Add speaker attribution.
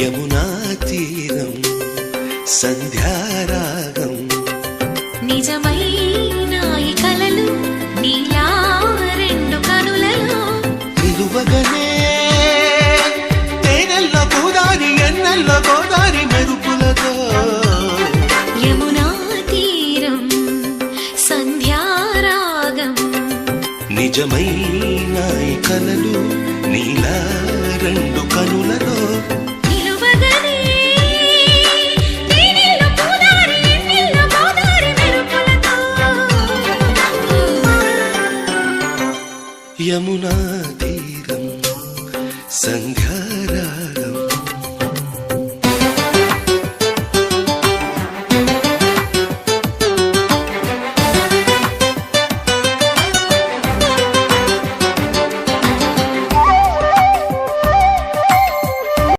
Speaker 1: యమునా తీరం సంధ్యారాగం
Speaker 2: నిజమైన ఈ కలలు నీలా రెండు కనులలో
Speaker 1: నిలువగనే తేనెల్లో గోదారి ఎన్నెల్లో గోదారి మెరుపులతో
Speaker 2: యమునా తీరం సంధ్యారాగం
Speaker 1: నిజమైన ఈ కలలు నీలా రెండు కనులలో